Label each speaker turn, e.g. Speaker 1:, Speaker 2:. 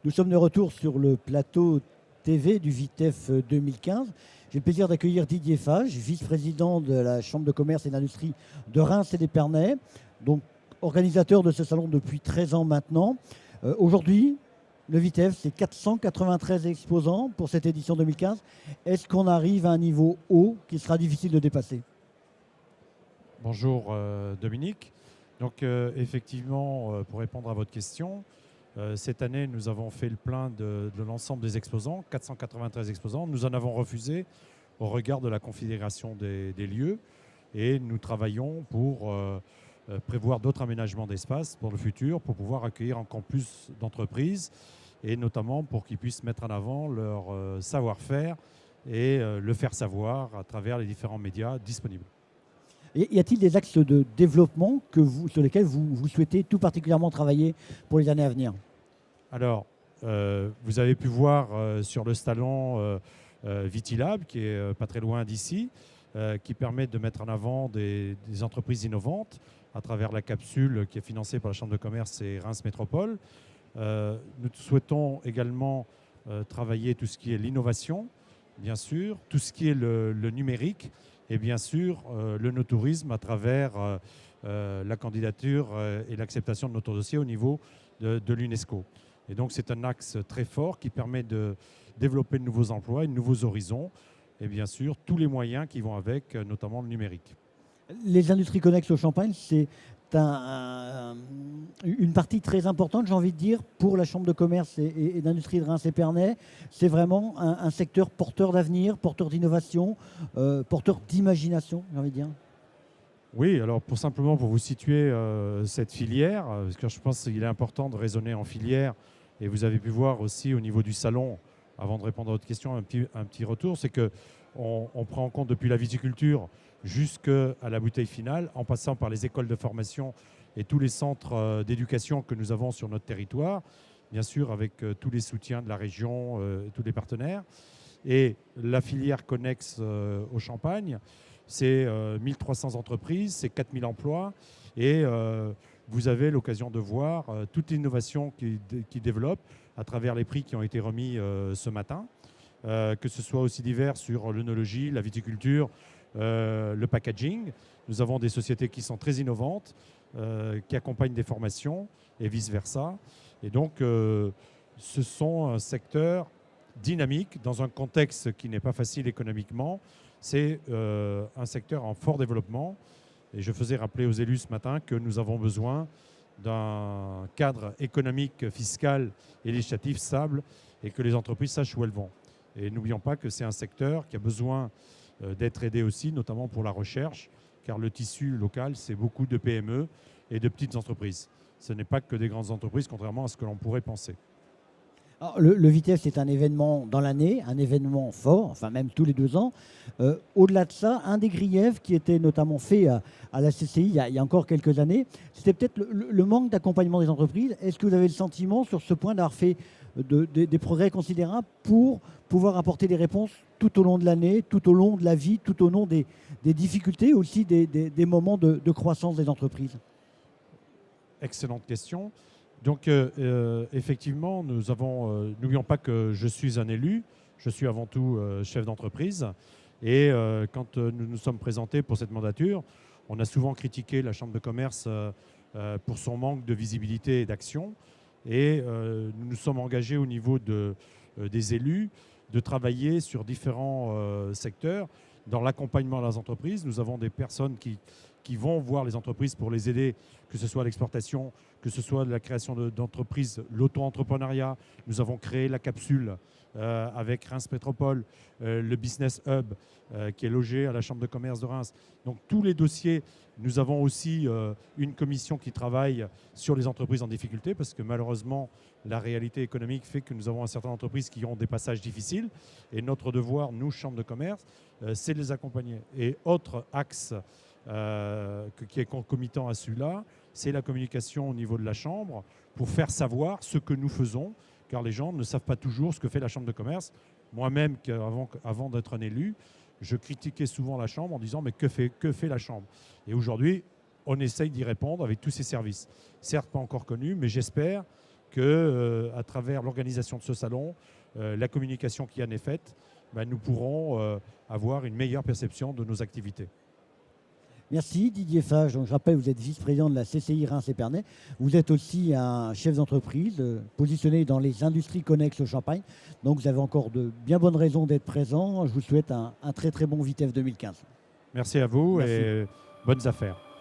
Speaker 1: Nous sommes de retour sur le plateau TV du VITEF 2015. J'ai le plaisir d'accueillir Didier Fage, vice-président de la Chambre de commerce et d'industrie de Reims et d'Épernay, donc organisateur de ce salon depuis 13 ans maintenant. Aujourd'hui, le VITEF, c'est 493 exposants pour cette édition 2015. Est-ce qu'on arrive à un niveau haut qui sera difficile de dépasser?
Speaker 2: Bonjour Dominique. Donc effectivement, pour répondre à votre question, cette année, nous avons fait le plein de l'ensemble des exposants, 493 exposants. Nous en avons refusé au regard de la configuration des lieux et nous travaillons pour prévoir d'autres aménagements d'espace pour le futur, pour pouvoir accueillir encore plus d'entreprises et notamment pour qu'ils puissent mettre en avant leur savoir-faire et le faire savoir à travers les différents médias disponibles.
Speaker 1: Y a-t-il des axes de développement sur lesquels vous souhaitez tout particulièrement travailler pour les années à venir?
Speaker 2: Alors, vous avez pu voir sur le salon Vitilab, qui est pas très loin d'ici, qui permet de mettre en avant des entreprises innovantes à travers la capsule qui est financée par la Chambre de commerce et Reims Métropole. Nous souhaitons également travailler tout ce qui est l'innovation, bien sûr, tout ce qui est le numérique et bien sûr le no-tourisme à travers la candidature et l'acceptation de notre dossier au niveau de l'UNESCO. Et donc c'est un axe très fort qui permet de développer de nouveaux emplois et de nouveaux horizons et bien sûr tous les moyens qui vont avec, notamment le numérique.
Speaker 1: Les industries connexes au Champagne, c'est une partie très importante, j'ai envie de dire, pour la Chambre de commerce et d'industrie de Reims-Épernay. C'est vraiment un secteur porteur d'avenir, porteur d'innovation, porteur d'imagination, j'ai envie de dire.
Speaker 2: Oui, alors simplement pour vous situer cette filière, parce que je pense qu'il est important de raisonner en filière, et vous avez pu voir aussi au niveau du salon, avant de répondre à votre question, un petit retour, c'est qu'on prend en compte depuis la viticulture jusqu'à la bouteille finale, en passant par les écoles de formation et tous les centres d'éducation que nous avons sur notre territoire, bien sûr avec tous les soutiens de la région, tous les partenaires. Et la filière connexe au Champagne, c'est 1300 entreprises, c'est 4000 emplois et vous avez l'occasion de voir toute l'innovation qui développe à travers les prix qui ont été remis ce matin, que ce soit aussi divers sur l'œnologie, la viticulture, le packaging. Nous avons des sociétés qui sont très innovantes, qui accompagnent des formations et vice-versa. Et donc, ce sont un secteur dynamique dans un contexte qui n'est pas facile économiquement. C'est un secteur en fort développement. Et je faisais rappeler aux élus ce matin que nous avons besoin d'un cadre économique, fiscal et législatif stable et que les entreprises sachent où elles vont. Et n'oublions pas que c'est un secteur qui a besoin d'être aidé aussi, notamment pour la recherche, car le tissu local, c'est beaucoup de PME et de petites entreprises. Ce n'est pas que des grandes entreprises, contrairement à ce que l'on pourrait penser.
Speaker 1: Alors, le VITEF, c'est un événement dans l'année, un événement fort, enfin même tous les 2 ans. Au-delà de ça, un des griefs qui était notamment fait à la CCI il y a encore quelques années, c'était peut-être le manque d'accompagnement des entreprises. Est-ce que vous avez le sentiment sur ce point d'avoir fait des progrès considérables pour pouvoir apporter des réponses tout au long de l'année, tout au long de la vie, tout au long des difficultés, aussi des moments de croissance des entreprises?
Speaker 2: Excellente question. Donc, effectivement, n'oublions pas que je suis un élu, je suis avant tout chef d'entreprise. Et quand nous nous sommes présentés pour cette mandature, on a souvent critiqué la Chambre de commerce pour son manque de visibilité et d'action. Et nous nous sommes engagés au niveau des élus de travailler sur différents secteurs. Dans l'accompagnement des entreprises, nous avons des personnes qui vont voir les entreprises pour les aider, que ce soit l'exportation, que ce soit la création d'entreprises, l'auto-entrepreneuriat. Nous avons créé la capsule avec Reims Métropole, le Business Hub qui est logé à la Chambre de commerce de Reims. Donc tous les dossiers, nous avons aussi une commission qui travaille sur les entreprises en difficulté parce que malheureusement, la réalité économique fait que nous avons un certain nombre d'entreprises qui ont des passages difficiles. Et notre devoir, nous, Chambre de commerce, c'est de les accompagner. Et autre axe qui est concomitant à celui-là, c'est la communication au niveau de la Chambre pour faire savoir ce que nous faisons, car les gens ne savent pas toujours ce que fait la Chambre de commerce. Moi-même, avant d'être un élu, je critiquais souvent la Chambre en disant « mais que fait la Chambre ?» Et aujourd'hui, on essaye d'y répondre avec tous ces services. Certes, pas encore connus, mais j'espère que, à travers l'organisation de ce salon, la communication qui en est faite, nous pourrons avoir une meilleure perception de nos activités.
Speaker 1: Merci Didier Fage. Donc, je rappelle, vous êtes vice-président de la CCI Reims-Épernay. Vous êtes aussi un chef d'entreprise positionné dans les industries connexes au Champagne. Donc vous avez encore de bien bonnes raisons d'être présent. Je vous souhaite un très très bon VITEF 2015.
Speaker 2: Merci à vous.
Speaker 1: Merci.
Speaker 2: Et bonnes affaires.